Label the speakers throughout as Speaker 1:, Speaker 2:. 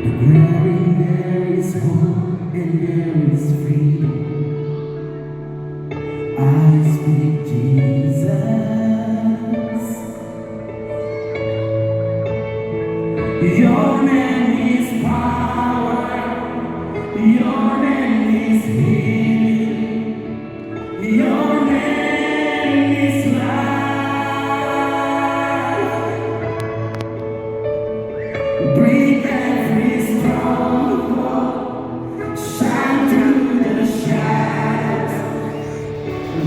Speaker 1: Declaring there is hope and there is freedom. I speak Jesus. Your name is power. Your name is healing. Your name is life. Break every stronghold. Shine through the shadows.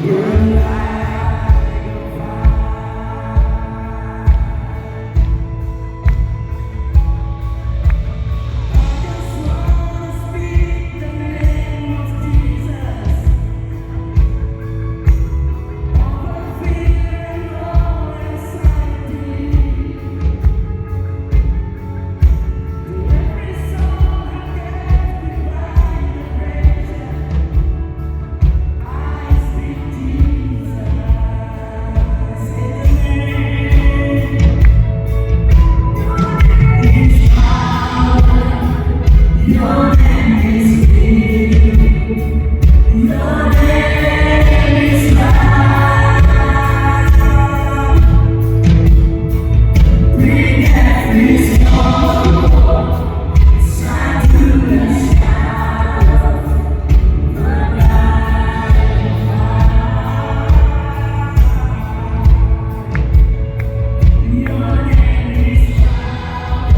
Speaker 1: Burn like a fire. I just wanna speak the name of Jesus over fear and all anxiety. To every soul I get divine direction. I speak Jesus in the name. Is power. Your name is healing. Your name is life. Bring every storm. Shine through the shadows. Burn like your name is power.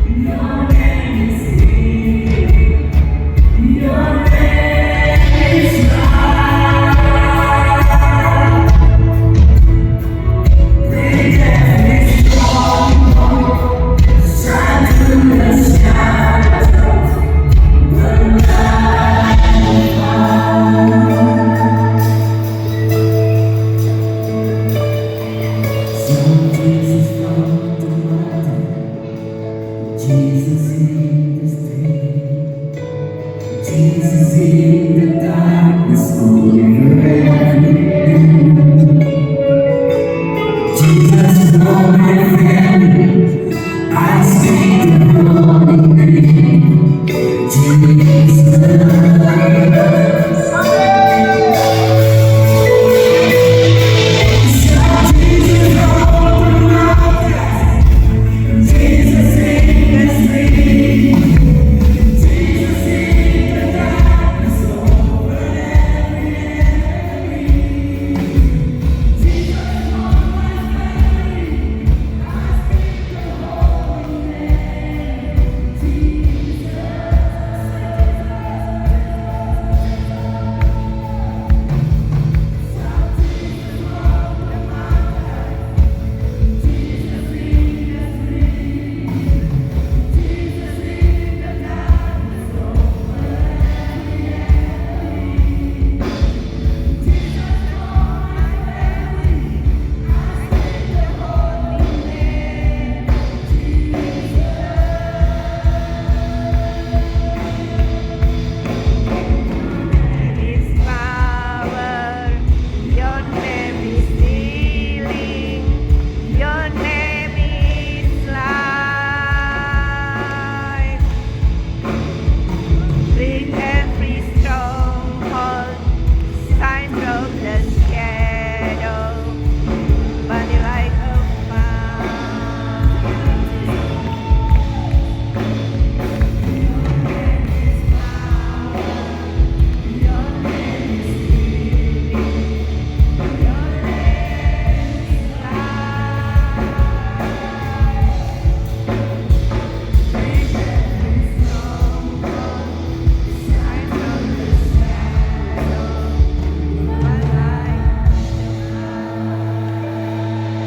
Speaker 1: Your name is healing. Your name is life. Bring every stronghold. Shine through the shadows. Burn like some Jesus from the mountain. Jesus in the street. Jesus in the darkness over